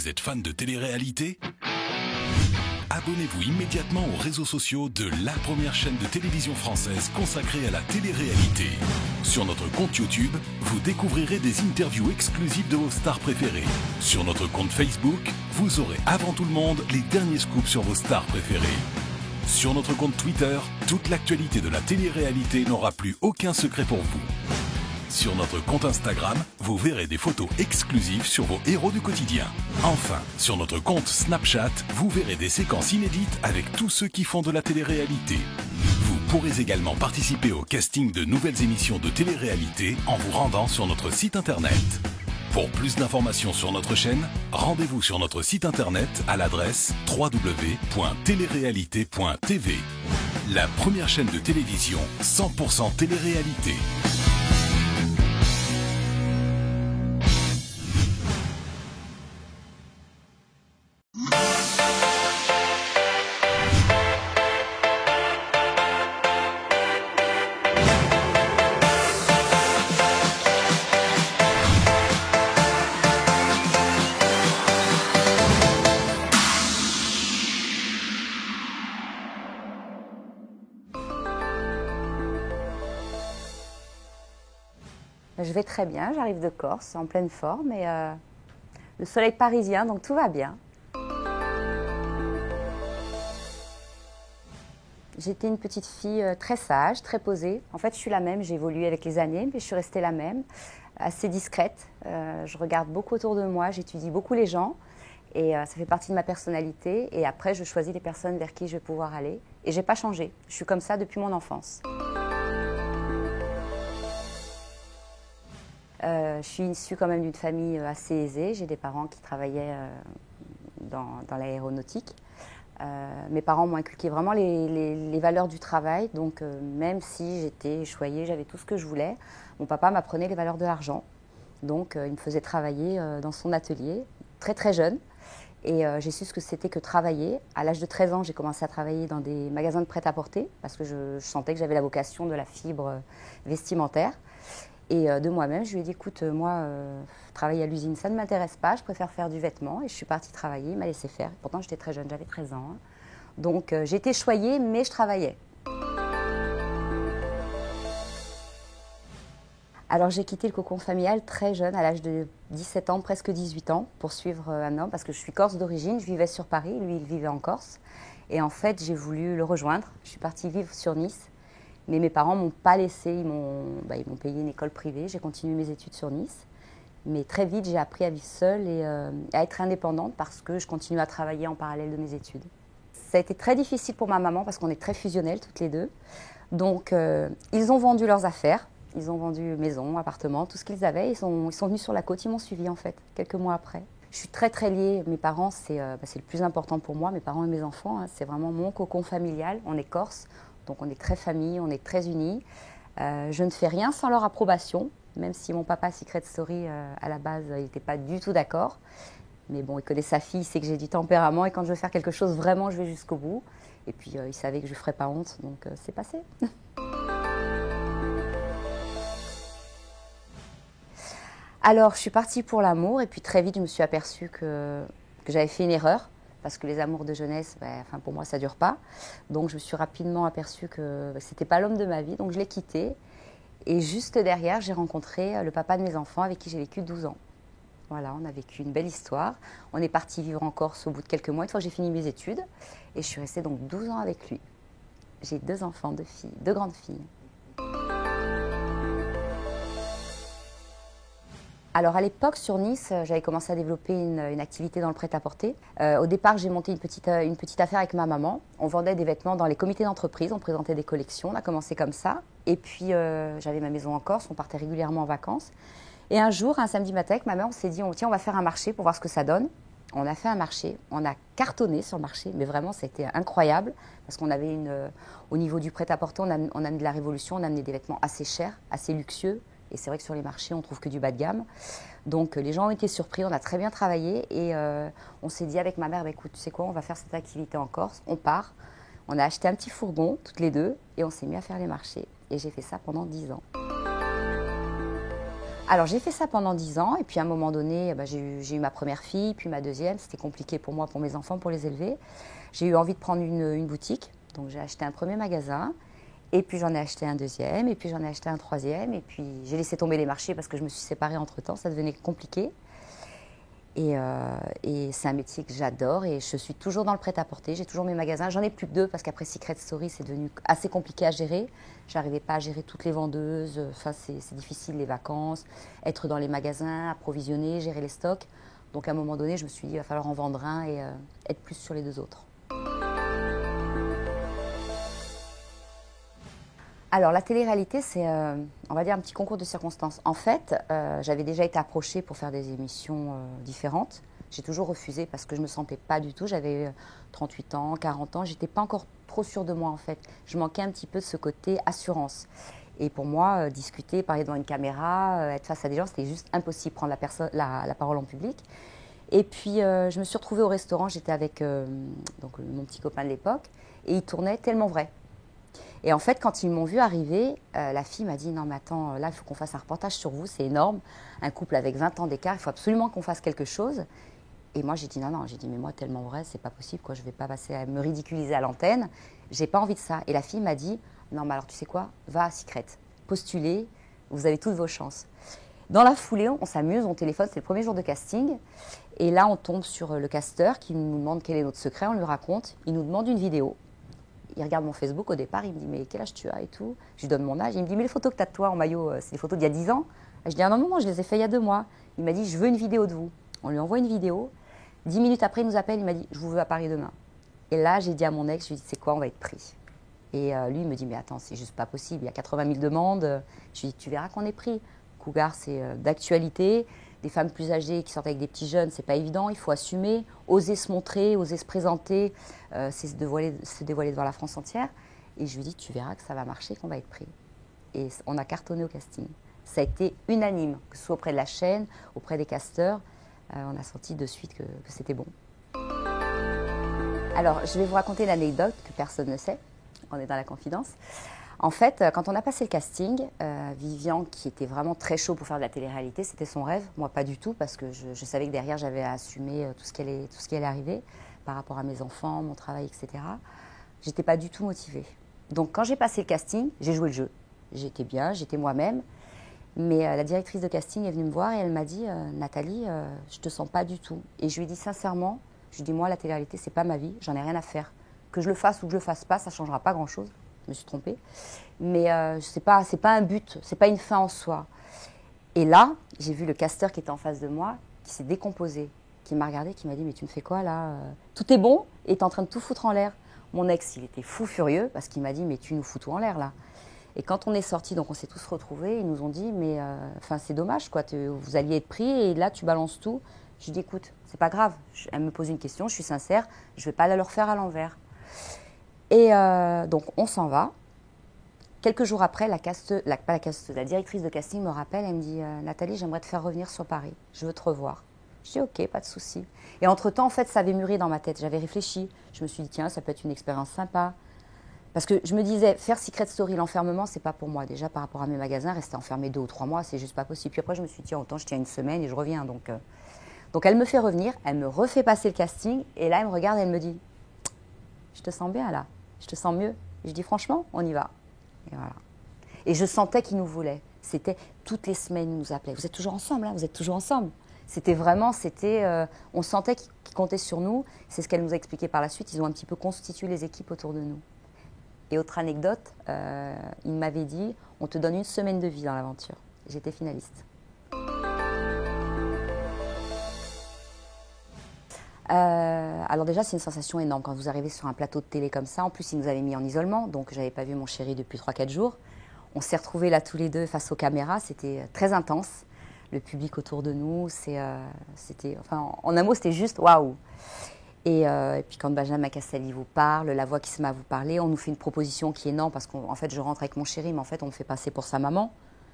Vous êtes fan de télé-réalité ? Abonnez-vous immédiatement aux réseaux sociaux de la première chaîne de télévision française consacrée à la télé-réalité. Sur notre compte YouTube, vous découvrirez des interviews exclusives de vos stars préférées. Sur notre compte Facebook, vous aurez avant tout le monde les derniers scoops sur vos stars préférées. Sur notre compte Twitter, toute l'actualité de la télé-réalité n'aura plus aucun secret pour vous. Sur notre compte Instagram, vous verrez des photos exclusives sur vos héros du quotidien. Enfin, sur notre compte Snapchat, vous verrez des séquences inédites avec tous ceux qui font de la télé-réalité. Vous pourrez également participer au casting de nouvelles émissions de télé-réalité en vous rendant sur notre site internet. Pour plus d'informations sur notre chaîne, rendez-vous sur notre site internet à l'adresse www.telerealité.tv. La première chaîne de télévision 100% télé-réalité. Je vais très bien, j'arrive de Corse, en pleine forme, et le soleil parisien, donc tout va bien. J'étais une petite fille très sage, très posée. En fait, je suis la même, j'ai évolué avec les années, mais je suis restée la même, assez discrète. Je regarde beaucoup autour de moi, j'étudie beaucoup les gens, et ça fait partie de ma personnalité. Et après, je choisis les personnes vers qui je vais pouvoir aller. Et je n'ai pas changé, je suis comme ça depuis mon enfance. Je suis issue quand même d'une famille assez aisée. J'ai des parents qui travaillaient dans l'aéronautique. Mes parents m'ont inculqué vraiment les valeurs du travail. Donc même si j'étais choyée, j'avais tout ce que je voulais, mon papa m'apprenait les valeurs de l'argent. Donc il me faisait travailler dans son atelier, très très jeune. Et j'ai su ce que c'était que travailler. À l'âge de 13 ans, j'ai commencé à travailler dans des magasins de prêt-à-porter parce que je sentais que j'avais la vocation de la fibre vestimentaire. Et de moi-même, je lui ai dit, écoute, moi, travailler à l'usine, ça ne m'intéresse pas, je préfère faire du vêtement. Et je suis partie travailler, il m'a laissé faire. Pourtant, j'étais très jeune, j'avais 13 ans. Donc, j'étais choyée, mais je travaillais. Alors, j'ai quitté le cocon familial très jeune, à l'âge de 17 ans, presque 18 ans, pour suivre un homme, parce que je suis corse d'origine, je vivais sur Paris, lui, il vivait en Corse. Et en fait, j'ai voulu le rejoindre. Je suis partie vivre sur Nice. Mais mes parents ne m'ont pas laissé, ils m'ont payé une école privée, j'ai continué mes études sur Nice. Mais très vite, j'ai appris à vivre seule et à être indépendante parce que je continue à travailler en parallèle de mes études. Ça a été très difficile pour ma maman parce qu'on est très fusionnelles toutes les deux. Donc, ils ont vendu leurs affaires, ils ont vendu maison, appartement, tout ce qu'ils avaient. Ils sont venus sur la côte, ils m'ont suivi en fait, quelques mois après. Je suis très très liée, mes parents, c'est le plus important pour moi, mes parents et mes enfants. Hein, c'est vraiment mon cocon familial, on est corse. Donc on est très famille, on est très unis. Je ne fais rien sans leur approbation, même si mon papa Secret Story, à la base, il n'était pas du tout d'accord. Mais bon, il connaît sa fille, il sait que j'ai du tempérament et quand je veux faire quelque chose, vraiment, je vais jusqu'au bout. Et puis, il savait que je ne lui ferais pas honte, donc c'est passé. Alors, je suis partie pour l'amour et puis très vite, je me suis aperçue que j'avais fait une erreur. Parce que les amours de jeunesse, pour moi, ça ne dure pas. Donc, je me suis rapidement aperçue que ce n'était pas l'homme de ma vie. Donc, je l'ai quitté. Et juste derrière, j'ai rencontré le papa de mes enfants avec qui j'ai vécu 12 ans. Voilà, on a vécu une belle histoire. On est parti vivre en Corse au bout de quelques mois, une fois que j'ai fini mes études. Et je suis restée donc 12 ans avec lui. J'ai 2 enfants, 2 filles, 2 grandes filles. Alors à l'époque sur Nice, j'avais commencé à développer une activité dans le prêt-à-porter. Au départ, j'ai monté une petite affaire avec ma maman. On vendait des vêtements dans les comités d'entreprise, on présentait des collections, on a commencé comme ça. Et puis j'avais ma maison en Corse, on partait régulièrement en vacances. Et un jour, un samedi matin, avec ma mère, on s'est dit, tiens, on va faire un marché pour voir ce que ça donne. On a fait un marché, on a cartonné sur le marché, mais vraiment c'était incroyable parce qu'on avait au niveau du prêt-à-porter, on a amené de la révolution, on a amené des vêtements assez chers, assez luxueux. Et c'est vrai que sur les marchés, on trouve que du bas de gamme. Donc les gens ont été surpris, on a très bien travaillé et on s'est dit avec ma mère, écoute, tu sais quoi, on va faire cette activité en Corse, on part. On a acheté un petit fourgon, toutes les deux, et on s'est mis à faire les marchés. Et j'ai fait ça pendant 10 ans. Alors j'ai fait ça pendant 10 ans et puis à un moment donné, j'ai eu ma première fille, puis ma deuxième. C'était compliqué pour moi, pour mes enfants, pour les élever. J'ai eu envie de prendre une boutique, donc j'ai acheté un premier magasin. Et puis j'en ai acheté un deuxième, et puis j'en ai acheté un troisième. Et puis j'ai laissé tomber les marchés parce que je me suis séparée entre-temps, ça devenait compliqué. Et c'est un métier que j'adore et je suis toujours dans le prêt-à-porter. J'ai toujours mes magasins. J'en ai plus que 2 parce qu'après Secret Story, c'est devenu assez compliqué à gérer. Je n'arrivais pas à gérer toutes les vendeuses. Enfin, c'est difficile, les vacances, être dans les magasins, approvisionner, gérer les stocks. Donc à un moment donné, je me suis dit, il va falloir en vendre un et être plus sur les 2 autres. Alors, la télé-réalité, c'est, on va dire, un petit concours de circonstances. En fait, j'avais déjà été approchée pour faire des émissions différentes. J'ai toujours refusé parce que je ne me sentais pas du tout. J'avais 38 ans, 40 ans. Je n'étais pas encore trop sûre de moi, en fait. Je manquais un petit peu de ce côté assurance. Et pour moi, discuter, parler devant une caméra, être face à des gens, c'était juste impossible, prendre la parole en public. Et puis, je me suis retrouvée au restaurant. J'étais avec donc, mon petit copain de l'époque. Et il tournait tellement vrai. Et en fait, quand ils m'ont vu arriver, la fille m'a dit « Non, mais attends, là, il faut qu'on fasse un reportage sur vous, c'est énorme. Un couple avec 20 ans d'écart, il faut absolument qu'on fasse quelque chose. » Et moi, j'ai dit « Non, non, j'ai dit, mais moi, tellement vrai, c'est pas possible, quoi. Je ne vais pas passer à me ridiculiser à l'antenne. J'ai pas envie de ça. » Et la fille m'a dit « Non, mais alors, tu sais quoi, va à Secret, postulez, vous avez toutes vos chances. » Dans la foulée, on s'amuse, on téléphone, c'est le premier jour de casting. Et là, on tombe sur le casteur qui nous demande quel est notre secret, on lui raconte. Il nous demande une vidéo. Il regarde mon Facebook au départ, il me dit « Mais quel âge tu as ?» et tout. Je lui donne mon âge. Il me dit « Mais les photos que tu as de toi en maillot, c'est des photos d'il y a 10 ans ?» Je dis « Ah non, non, non, je les ai fait il y a 2 mois. » Il m'a dit « Je veux une vidéo de vous. » On lui envoie une vidéo. 10 minutes après, il nous appelle, il m'a dit « Je vous veux à Paris demain. » Et là, j'ai dit à mon ex, je lui ai dit « C'est quoi, on va être pris. » Et lui, il me dit « Mais attends, c'est juste pas possible, il y a 80 000 demandes. » Je lui ai dit « Tu verras qu'on est pris. » Cougar, c'est d'actualité. Des femmes plus âgées qui sortent avec des petits jeunes, c'est pas évident, il faut assumer, oser se montrer, oser se présenter, c'est se dévoiler devant la France entière. Et je lui dis, tu verras que ça va marcher, qu'on va être pris. Et on a cartonné au casting. Ça a été unanime, que ce soit auprès de la chaîne, auprès des casteurs. On a senti de suite que c'était bon. Alors, je vais vous raconter l'anecdote que personne ne sait. On est dans la confidence. En fait, quand on a passé le casting, Vivian, qui était vraiment très chaud pour faire de la télé-réalité, c'était son rêve. Moi, pas du tout, parce que je savais que derrière, j'avais à assumer tout ce qui allait arriver par rapport à mes enfants, mon travail, etc. J'étais pas du tout motivée. Donc, quand j'ai passé le casting, j'ai joué le jeu. J'étais bien, j'étais moi-même. Mais la directrice de casting est venue me voir et elle m'a dit « Nathalie, je te sens pas du tout. » Et je lui ai dit sincèrement, je lui ai dit « Moi, la télé-réalité, c'est pas ma vie, j'en ai rien à faire. Que je le fasse ou que je le fasse pas, ça changera pas grand-chose. » Je me suis trompée. Mais c'est pas un but, c'est pas une fin en soi. Et là, j'ai vu le casteur qui était en face de moi, qui s'est décomposé, qui m'a regardé, qui m'a dit « Mais tu me fais quoi là? Tout est bon et tu es en train de tout foutre en l'air. » Mon ex, il était fou furieux parce qu'il m'a dit « Mais tu nous fous tout en l'air là. » Et quand on est sortis, donc on s'est tous retrouvés, ils nous ont dit « Mais c'est dommage, quoi, vous alliez être pris et là tu balances tout. » Je lui ai dit « Écoute, c'est pas grave. » Elle me pose une question, je suis sincère, je vais pas la leur faire à l'envers. Et donc on s'en va. Quelques jours après, la directrice de casting me rappelle, elle me dit « Nathalie, j'aimerais te faire revenir sur Paris, je veux te revoir. » Je dis « Ok, pas de souci. » Et entre-temps, en fait, ça avait mûri dans ma tête, j'avais réfléchi. Je me suis dit « Tiens, ça peut être une expérience sympa. » Parce que je me disais, faire Secret Story, l'enfermement, c'est pas pour moi. Déjà, par rapport à mes magasins, rester enfermé 2 ou 3 mois, c'est juste pas possible. Puis après, je me suis dit, tiens, autant je tiens une semaine et je reviens. Donc elle me fait revenir, elle me refait passer le casting. Et là, elle me regarde et elle me dit, je te sens bien là, je te sens mieux. Et je dis, franchement, on y va. Et voilà. Et je sentais qu'ils nous voulaient. C'était toutes les semaines, ils nous appelaient. Vous êtes toujours ensemble, hein, vous êtes toujours ensemble. C'était vraiment, on sentait qu'ils comptaient sur nous. C'est ce qu'elle nous a expliqué par la suite. Ils ont un petit peu constitué les équipes autour de nous. Et autre anecdote, il m'avait dit, on te donne 1 semaine de vie dans l'aventure. J'étais finaliste. Alors déjà, c'est une sensation énorme quand vous arrivez sur un plateau de télé comme ça. En plus, ils nous avaient mis en isolement, donc je n'avais pas vu mon chéri depuis 3-4 jours. On s'est retrouvés là tous les deux face aux caméras, c'était très intense. Le public autour de nous, en un mot, c'était juste waouh. Et puis quand Benjamin Castaldi vous parle, la voix qui se met à vous parler, on nous fait une proposition qui est énorme parce qu'en fait, je rentre avec mon chéri, mais en fait, on me fait passer pour sa maman.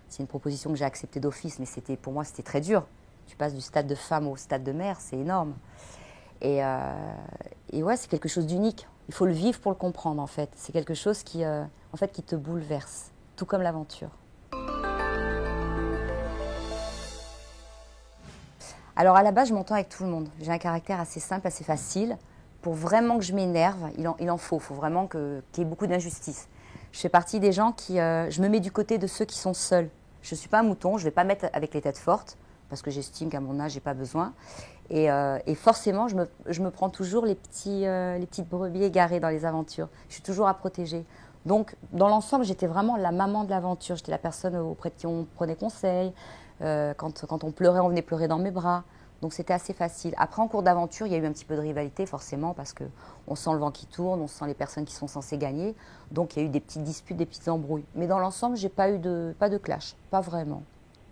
C'est une proposition que j'ai acceptée d'office, mais pour moi, c'était très dur. Tu passes du stade de femme au stade de mère, c'est énorme. Et ouais, c'est quelque chose d'unique. Il faut le vivre pour le comprendre, en fait. C'est quelque chose qui te bouleverse, tout comme l'aventure. Alors à la base, je m'entends avec tout le monde. J'ai un caractère assez simple, assez facile. Pour vraiment que je m'énerve, il en faut. Il faut vraiment qu'il y ait beaucoup d'injustice. Je fais partie des gens qui... je me mets du côté de ceux qui sont seuls. Je ne suis pas un mouton, je ne vais pas mettre avec les têtes fortes, parce que j'estime qu'à mon âge, je n'ai pas besoin. Et forcément, je me prends toujours les petites brebis égarées dans les aventures. Je suis toujours à protéger. Donc, dans l'ensemble, j'étais vraiment la maman de l'aventure. J'étais la personne auprès de qui on prenait conseil. Quand on pleurait, on venait pleurer dans mes bras. Donc, c'était assez facile. Après, en cours d'aventure, il y a eu un petit peu de rivalité, forcément, parce qu'on sent le vent qui tourne, on sent les personnes qui sont censées gagner. Donc, il y a eu des petites disputes, des petites embrouilles. Mais dans l'ensemble, j'ai pas de clash. Pas vraiment.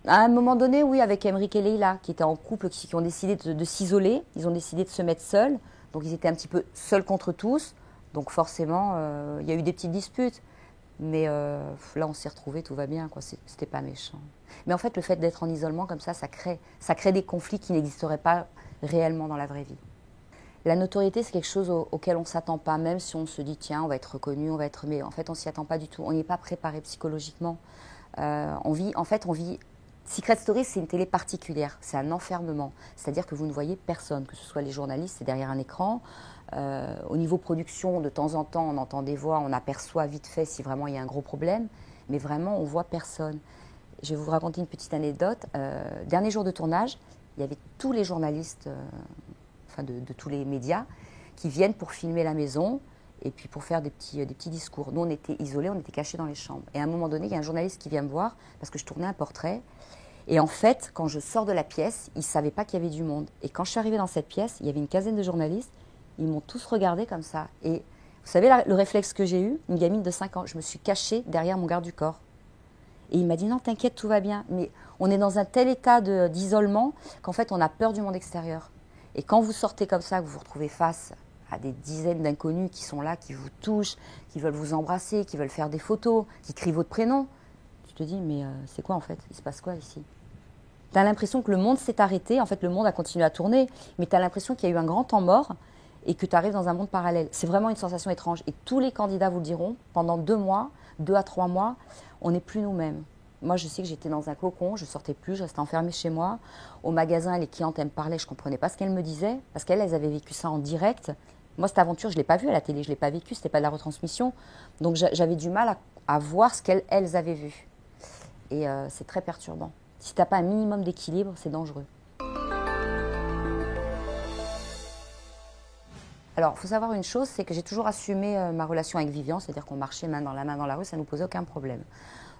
À un moment donné, oui, avec Emeric et Leila, qui étaient en couple, qui ont décidé de s'isoler. Ils ont décidé de se mettre seuls. Donc, ils étaient un petit peu seuls contre tous. Donc, forcément, il y a eu des petites disputes. Mais là, on s'est retrouvés, tout va bien, quoi. C'était pas méchant. Mais en fait, le fait d'être en isolement comme ça crée des conflits qui n'existeraient pas réellement dans la vraie vie. La notoriété, c'est quelque chose auquel on ne s'attend pas, même si on se dit, tiens, on va être reconnu, on va être... Mais en fait, on ne s'y attend pas du tout. On n'y est pas préparé psychologiquement. On vit... Secret Story, c'est une télé particulière. C'est un enfermement. C'est-à-dire que vous ne voyez personne, que ce soit les journalistes, c'est derrière un écran. Au niveau production, de temps en temps, on entend des voix, on aperçoit vite fait si vraiment il y a un gros problème. Mais vraiment, on ne voit personne. Je vais vous raconter une petite anecdote. Dernier jour de tournage, il y avait tous les journalistes de tous les médias qui viennent pour filmer la maison et puis pour faire des petits discours. Nous, on était isolés, on était cachés dans les chambres. Et à un moment donné, il y a un journaliste qui vient me voir parce que je tournais un portrait. Et en fait, quand je sors de la pièce, il ne savait pas qu'il y avait du monde. Et quand je suis arrivée dans cette pièce, il y avait une quinzaine de journalistes. Ils m'ont tous regardé comme ça. Et vous savez, le réflexe que j'ai eu, une gamine de 5 ans, je me suis cachée derrière mon garde du corps. Et il m'a dit, non, t'inquiète, tout va bien. Mais on est dans un tel état d'isolement qu'en fait, on a peur du monde extérieur. Et quand vous sortez comme ça, que vous vous retrouvez face à des dizaines d'inconnus qui sont là, qui vous touchent, qui veulent vous embrasser, qui veulent faire des photos, qui crient votre prénom, tu te dis, mais c'est quoi en fait? Il se passe quoi ici? Tu as l'impression que le monde s'est arrêté. En fait, le monde a continué à tourner, mais tu as l'impression qu'il y a eu un grand temps mort et que tu arrives dans un monde parallèle. C'est vraiment une sensation étrange. Et tous les candidats vous le diront, pendant 2 mois, 2 à 3 mois, on n'est plus nous-mêmes. Moi, je sais que j'étais dans un cocon, je ne sortais plus, je restais enfermée chez moi. Au magasin, les clientes, elles me parlaient, je ne comprenais pas ce qu'elles me disaient, parce qu'elles avaient vécu ça en direct. Moi, cette aventure, je ne l'ai pas vue à la télé, je ne l'ai pas vécue, ce n'était pas de la retransmission. Donc, j'avais du mal à voir ce qu'elles avaient vu. Et c'est très perturbant. Si tu n'as pas un minimum d'équilibre, c'est dangereux. Alors, il faut savoir une chose, c'est que j'ai toujours assumé ma relation avec Vivian, c'est-à-dire qu'on marchait main dans la rue, ça ne nous posait aucun problème.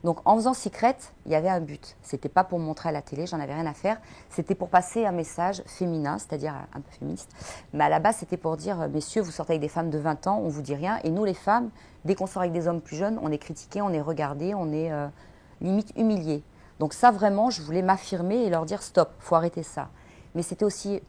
Donc, en faisant Secret, il y avait un but. Ce n'était pas pour me montrer à la télé, j'en avais rien à faire. C'était pour passer un message féminin, c'est-à-dire un peu féministe. Mais à la base, c'était pour dire, messieurs, vous sortez avec des femmes de 20 ans, on ne vous dit rien. Et nous, les femmes, dès qu'on sort avec des hommes plus jeunes, on est critiqués, on est regardés, on est limite humiliés. Donc ça, vraiment, je voulais m'affirmer et leur dire, stop, il faut arrêter ça. Mais c'était aussi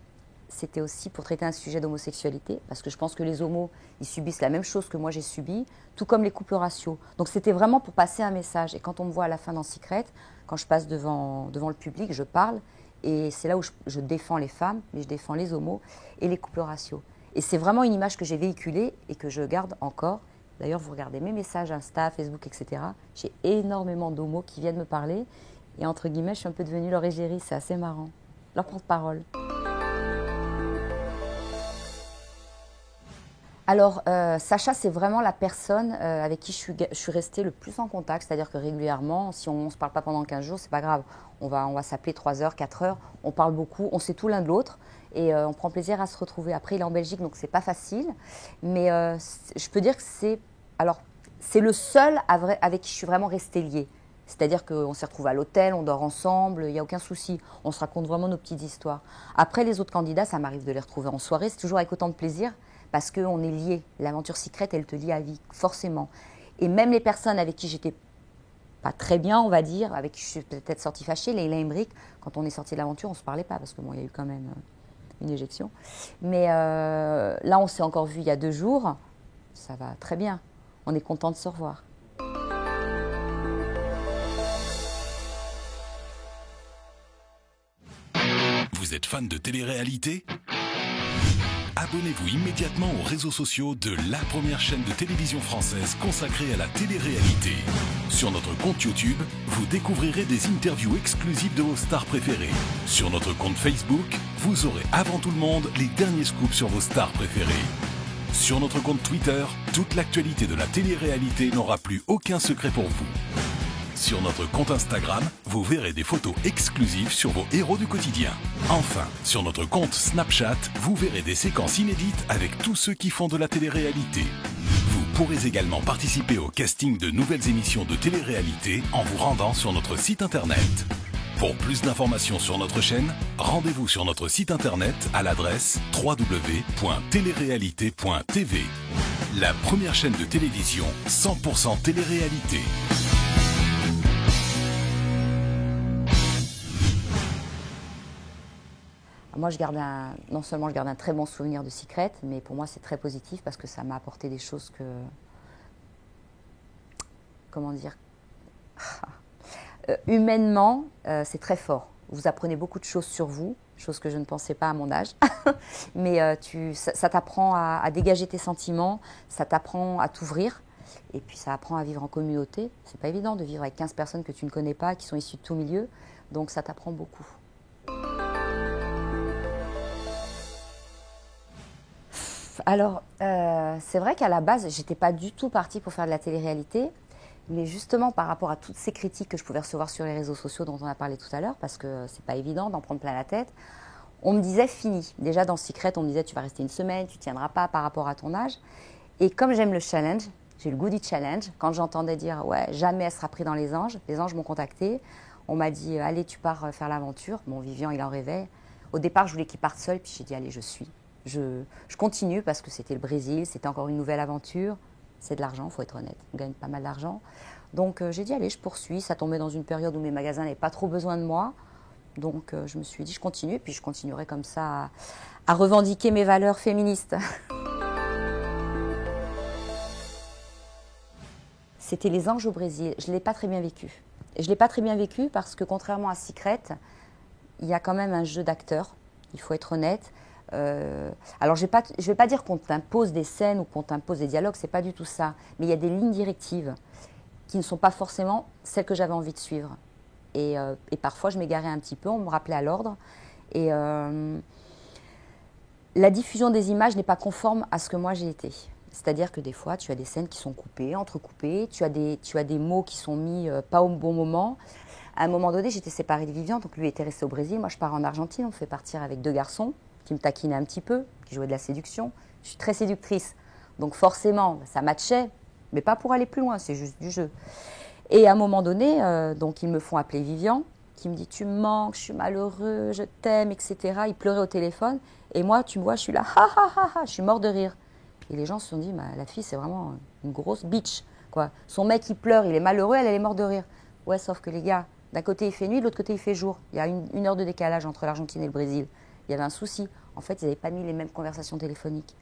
pour traiter un sujet d'homosexualité, parce que je pense que les homos, ils subissent la même chose que moi j'ai subi, tout comme les couples raciaux. Donc c'était vraiment pour passer un message. Et quand on me voit à la fin dans Secret, quand je passe devant le public, je parle, et c'est là où je défends les femmes, mais je défends les homos et les couples raciaux. Et c'est vraiment une image que j'ai véhiculée et que je garde encore. D'ailleurs, vous regardez mes messages Insta, Facebook, etc. J'ai énormément d'homos qui viennent me parler, et entre guillemets, je suis un peu devenue leur égérie, c'est assez marrant. Leur porte-parole. Alors, Sacha, c'est vraiment la personne avec qui je suis restée le plus en contact. C'est-à-dire que régulièrement, si on ne se parle pas pendant 15 jours, c'est pas grave. On va s'appeler 3 heures, 4 heures. On parle beaucoup, on sait tout l'un de l'autre. Et on prend plaisir à se retrouver. Après, il est en Belgique, donc c'est pas facile. Mais je peux dire que c'est le seul avec qui je suis vraiment restée liée. C'est-à-dire qu'on s'est retrouvés à l'hôtel, on dort ensemble, il n'y a aucun souci. On se raconte vraiment nos petites histoires. Après, les autres candidats, ça m'arrive de les retrouver en soirée. C'est toujours avec autant de plaisir. Parce qu'on est liés. L'aventure Secret, elle te lie à vie, forcément. Et même les personnes avec qui j'étais pas très bien, on va dire, avec qui je suis peut-être sortie fâchée, Leila et Emeric, quand on est sorti de l'aventure, on ne se parlait pas, parce que bon, il y a eu quand même une éjection. Mais là, on s'est encore vu il y a 2 jours. Ça va très bien. On est content de se revoir. Vous êtes fan de télé-réalité ? Abonnez-vous immédiatement aux réseaux sociaux de la première chaîne de télévision française consacrée à la télé-réalité. Sur notre compte YouTube, vous découvrirez des interviews exclusives de vos stars préférées. Sur notre compte Facebook, vous aurez avant tout le monde les derniers scoops sur vos stars préférées. Sur notre compte Twitter, toute l'actualité de la télé-réalité n'aura plus aucun secret pour vous. Sur notre compte Instagram, vous verrez des photos exclusives sur vos héros du quotidien. Enfin, sur notre compte Snapchat, vous verrez des séquences inédites avec tous ceux qui font de la télé-réalité. Vous pourrez également participer au casting de nouvelles émissions de télé-réalité en vous rendant sur notre site internet. Pour plus d'informations sur notre chaîne, rendez-vous sur notre site internet à l'adresse www.telerealité.tv. La première chaîne de télévision 100% télé-réalité. Moi, non seulement je garde un très bon souvenir de Secret, mais pour moi, c'est très positif parce que ça m'a apporté des choses que... Comment dire humainement, c'est très fort. Vous apprenez beaucoup de choses sur vous, choses que je ne pensais pas à mon âge. Mais ça t'apprend à dégager tes sentiments, ça t'apprend à t'ouvrir. Et puis, ça apprend à vivre en communauté. C'est pas évident de vivre avec 15 personnes que tu ne connais pas, qui sont issues de tout milieu. Donc, ça t'apprend beaucoup. Alors, c'est vrai qu'à la base, j'étais pas du tout partie pour faire de la télé-réalité, mais justement par rapport à toutes ces critiques que je pouvais recevoir sur les réseaux sociaux dont on a parlé tout à l'heure, parce que c'est pas évident d'en prendre plein la tête, on me disait fini. Déjà dans Secret, on me disait tu vas rester une semaine, tu tiendras pas par rapport à ton âge. Et comme j'aime le challenge, j'ai le goût du challenge, quand j'entendais dire ouais, jamais elle sera prise dans les anges m'ont contacté, on m'a dit allez, tu pars faire l'aventure. Bon, Vivian, il en rêvait. Au départ, je voulais qu'il parte seul, puis j'ai dit allez, je suis. Je continue parce que c'était le Brésil, c'était encore une nouvelle aventure. C'est de l'argent, il faut être honnête. On gagne pas mal d'argent. Donc j'ai dit, allez, je poursuis. Ça tombait dans une période où mes magasins n'avaient pas trop besoin de moi. Donc je me suis dit, je continue. Puis je continuerai comme ça à revendiquer mes valeurs féministes. C'était les anges au Brésil. Je ne l'ai pas très bien vécu. Et je ne l'ai pas très bien vécu parce que contrairement à Secret, il y a quand même un jeu d'acteurs. Il faut être honnête. Alors, je ne vais pas dire qu'on t'impose des scènes ou qu'on t'impose des dialogues, c'est pas du tout ça. Mais il y a des lignes directives qui ne sont pas forcément celles que j'avais envie de suivre. Et parfois, je m'égarais un petit peu, on me rappelait à l'ordre. Et la diffusion des images n'est pas conforme à ce que moi j'ai été. C'est-à-dire que des fois, tu as des scènes qui sont coupées, entrecoupées, tu as des mots qui sont mis pas au bon moment. À un moment donné, j'étais séparée de Vivian, donc lui était resté au Brésil, moi je pars en Argentine, on me fait partir avec 2 garçons qui me taquinaient un petit peu, qui jouaient de la séduction. Je suis très séductrice, donc forcément, ça matchait, mais pas pour aller plus loin, c'est juste du jeu. Et à un moment donné, donc ils me font appeler Vivian, qui me dit « tu me manques, je suis malheureux, je t'aime, etc. » Il pleurait au téléphone, et moi, tu me vois, je suis là, ha ha ha ha, je suis mort de rire. Et les gens se sont dit, la fille, c'est vraiment une grosse bitch, quoi. Son mec, il pleure, il est malheureux, elle est morte de rire. Ouais, sauf que les gars, d'un côté, il fait nuit, de l'autre côté, il fait jour. Il y a une heure de décalage entre l'Argentine et le Brésil. Il y avait un souci. En fait, ils n'avaient pas mis les mêmes conversations téléphoniques.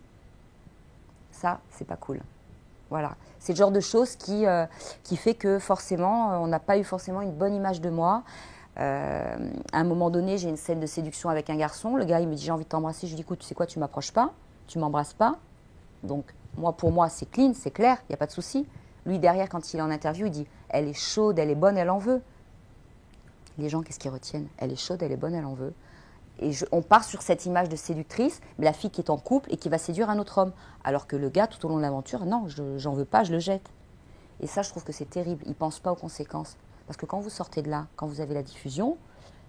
Ça, c'est pas cool. Voilà. C'est le genre de choses qui fait que forcément, on n'a pas eu forcément une bonne image de moi. À un moment donné, j'ai une scène de séduction avec un garçon. Le gars, il me dit, j'ai envie de t'embrasser. Je lui dis, écoute, tu sais quoi, tu m'approches pas, tu m'embrasses pas. Donc, pour moi, c'est clean, c'est clair, il n'y a pas de souci. Lui, derrière, quand il est en interview, il dit, elle est chaude, elle est bonne, elle en veut. Les gens, qu'est-ce qu'ils retiennent? Elle est chaude, elle est bonne, elle en veut. Et on part sur cette image de séductrice, mais la fille qui est en couple et qui va séduire un autre homme. Alors que le gars, tout au long de l'aventure, non, j'en veux pas, je le jette. Et ça, je trouve que c'est terrible. Ils ne pensent pas aux conséquences. Parce que quand vous sortez de là, quand vous avez la diffusion,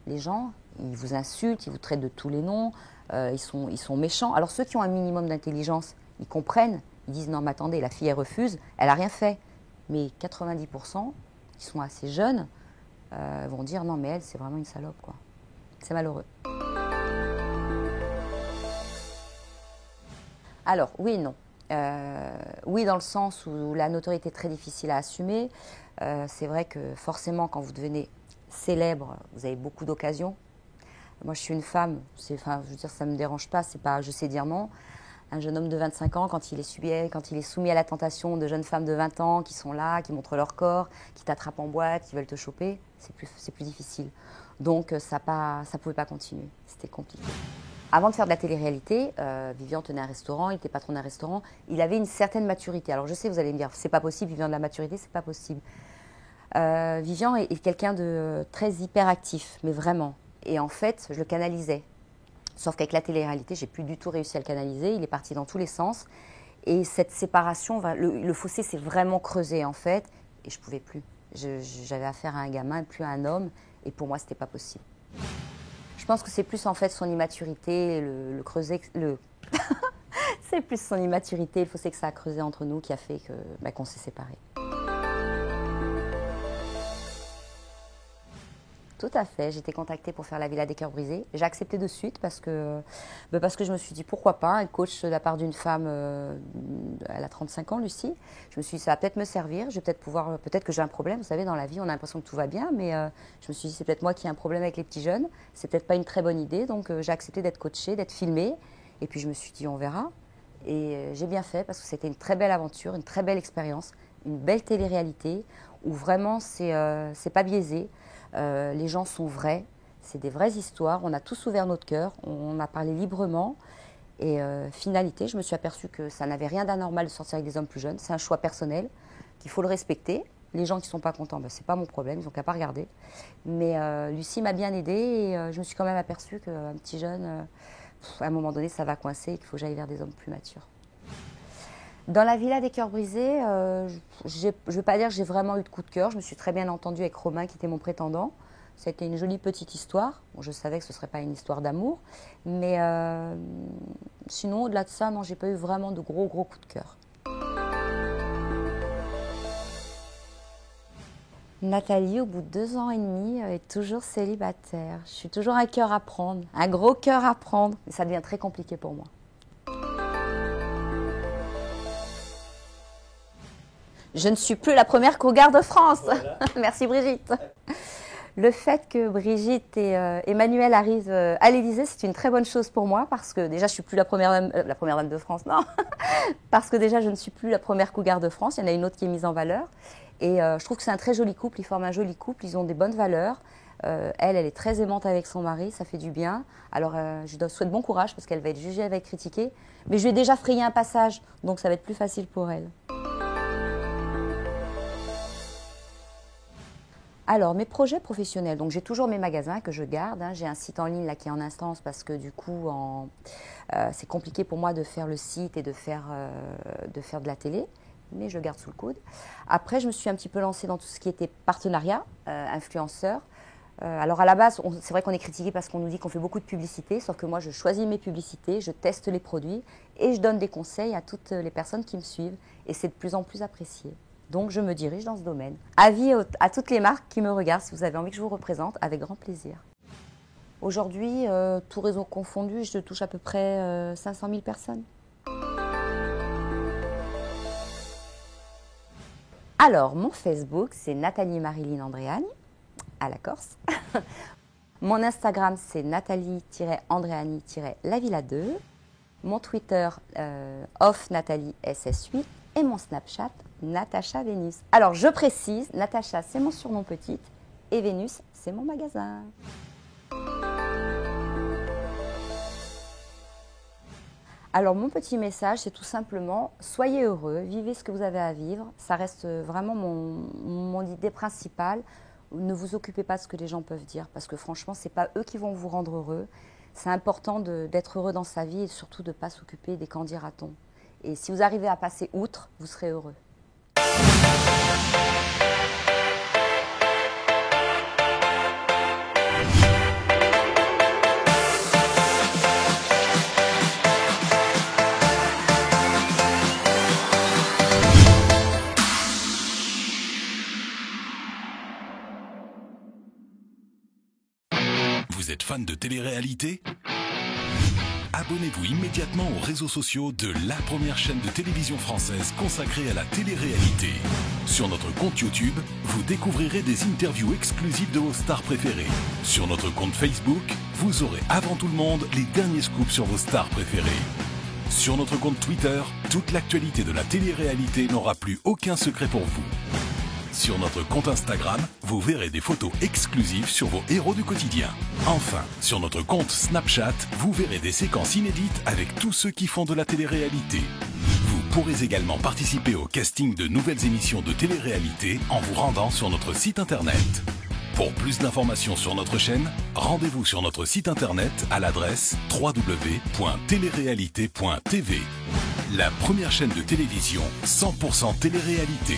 les gens, ils vous insultent, ils vous traitent de tous les noms, ils sont méchants. Alors ceux qui ont un minimum d'intelligence, ils comprennent, ils disent non mais attendez, la fille elle refuse, elle n'a rien fait. Mais 90% qui sont assez jeunes vont dire non mais elle c'est vraiment une salope quoi. C'est malheureux. Alors oui et non. Oui dans le sens où la notoriété est très difficile à assumer. C'est vrai que forcément quand vous devenez célèbre, vous avez beaucoup d'occasions. Moi je suis une femme, je veux dire ça ne me dérange pas, c'est pas je sais dire non. Un jeune homme de 25 ans, quand il est soumis à la tentation de jeunes femmes de 20 ans qui sont là, qui montrent leur corps, qui t'attrapent en boîte, qui veulent te choper, c'est plus difficile. Donc ça pouvait pas continuer, c'était compliqué. Avant de faire de la télé-réalité, Vivian tenait un restaurant, il était patron d'un restaurant, il avait une certaine maturité. Alors je sais, vous allez me dire, c'est pas possible, Vivian de la maturité, c'est pas possible. Vivian est quelqu'un de très hyperactif, mais vraiment. Et en fait, je le canalisais. Sauf qu'avec la télé-réalité, j'ai plus du tout réussi à le canaliser, il est parti dans tous les sens. Et cette séparation, le fossé s'est vraiment creusé en fait, et je pouvais plus. J'avais affaire à un gamin, plus à un homme, et pour moi, c'était pas possible. Je pense que c'est plus en fait son immaturité, le creuset, c'est plus son immaturité, le fossé que ça a creusé entre nous qui a fait qu'on s'est séparés. Tout à fait, j'ai été contactée pour faire la Villa des Cœurs Brisés. J'ai accepté de suite parce que je me suis dit pourquoi pas, un coach de la part d'une femme, elle a 35 ans, Lucie. Je me suis dit ça va peut-être me servir, je vais peut-être pouvoir, peut-être que j'ai un problème. Vous savez, dans la vie, on a l'impression que tout va bien, mais je me suis dit c'est peut-être moi qui ai un problème avec les petits jeunes. C'est peut-être pas une très bonne idée, donc j'ai accepté d'être coachée, d'être filmée. Et puis je me suis dit on verra. Et j'ai bien fait parce que c'était une très belle aventure, une très belle expérience, une belle télé-réalité où vraiment c'est pas biaisé. Les gens sont vrais, c'est des vraies histoires, on a tous ouvert notre cœur, on a parlé librement et finalité, je me suis aperçue que ça n'avait rien d'anormal de sortir avec des hommes plus jeunes, c'est un choix personnel, qu'il faut le respecter. Les gens qui ne sont pas contents, c'est pas mon problème, ils n'ont qu'à pas regarder. Mais Lucie m'a bien aidée et je me suis quand même aperçue qu'un petit jeune, à un moment donné, ça va coincer et qu'il faut que j'aille vers des hommes plus matures. Dans la Villa des Cœurs Brisés, je ne vais pas dire que j'ai vraiment eu de coup de cœur. Je me suis très bien entendue avec Romain qui était mon prétendant. C'était une jolie petite histoire. Bon, je savais que ce ne serait pas une histoire d'amour. Mais sinon, au-delà de ça, non, j'ai pas eu vraiment de gros coups de cœur. Nathalie, au bout de 2 ans et demi, est toujours célibataire. Je suis toujours un cœur à prendre, un gros cœur à prendre. Mais ça devient très compliqué pour moi. Je ne suis plus la première cougar de France. Voilà. Merci Brigitte. Le fait que Brigitte et Emmanuel arrivent à l'Élysée, c'est une très bonne chose pour moi parce que déjà je suis plus la première dame de France, non. Parce que déjà je ne suis plus la première cougar de France, il y en a une autre qui est mise en valeur. Et je trouve que c'est un très joli couple, ils forment un joli couple, ils ont des bonnes valeurs. Elle est très aimante avec son mari, ça fait du bien. Alors je lui souhaite bon courage parce qu'elle va être jugée, elle va être critiquée. Mais je lui ai déjà frayé un passage, donc ça va être plus facile pour elle. Alors, mes projets professionnels, donc j'ai toujours mes magasins que je garde. J'ai un site en ligne là, qui est en instance parce que du coup, c'est compliqué pour moi de faire le site et de faire de la télé, mais je le garde sous le coude. Après, je me suis un petit peu lancée dans tout ce qui était partenariat, influenceur. Alors à la base, c'est vrai qu'on est critiqué parce qu'on nous dit qu'on fait beaucoup de publicité, sauf que moi, je choisis mes publicités, je teste les produits et je donne des conseils à toutes les personnes qui me suivent. Et c'est de plus en plus apprécié. Donc, je me dirige dans ce domaine. Avis à toutes les marques qui me regardent, si vous avez envie que je vous représente, avec grand plaisir. Aujourd'hui, tout réseau confondu, je touche à peu près 500 000 personnes. Alors, mon Facebook, c'est Nathalie Marilyn Andréani, à la Corse. Mon Instagram, c'est Nathalie-Andréani-La-Villa 2. Mon Twitter, off Nathalie SS8. Et mon Snapchat, Natacha Vénus. Alors, je précise, Natacha, c'est mon surnom petite et Vénus, c'est mon magasin. Alors, mon petit message, c'est tout simplement, soyez heureux, vivez ce que vous avez à vivre. Ça reste vraiment mon idée principale. Ne vous occupez pas de ce que les gens peuvent dire parce que franchement, ce n'est pas eux qui vont vous rendre heureux. C'est important d'être heureux dans sa vie et surtout de ne pas s'occuper des qu'en dira-t-on. Et si vous arrivez à passer outre, vous serez heureux. Vous êtes fan de télé-réalité ? Abonnez-vous immédiatement aux réseaux sociaux de la première chaîne de télévision française consacrée à la télé-réalité. Sur notre compte YouTube, vous découvrirez des interviews exclusives de vos stars préférées. Sur notre compte Facebook, vous aurez avant tout le monde les derniers scoops sur vos stars préférées. Sur notre compte Twitter, toute l'actualité de la télé-réalité n'aura plus aucun secret pour vous. Sur notre compte Instagram, vous verrez des photos exclusives sur vos héros du quotidien. Enfin, sur notre compte Snapchat, vous verrez des séquences inédites avec tous ceux qui font de la télé-réalité. Vous pourrez également participer au casting de nouvelles émissions de télé-réalité en vous rendant sur notre site internet. Pour plus d'informations sur notre chaîne, rendez-vous sur notre site internet à l'adresse www.telerealité.tv. La première chaîne de télévision 100% télé-réalité.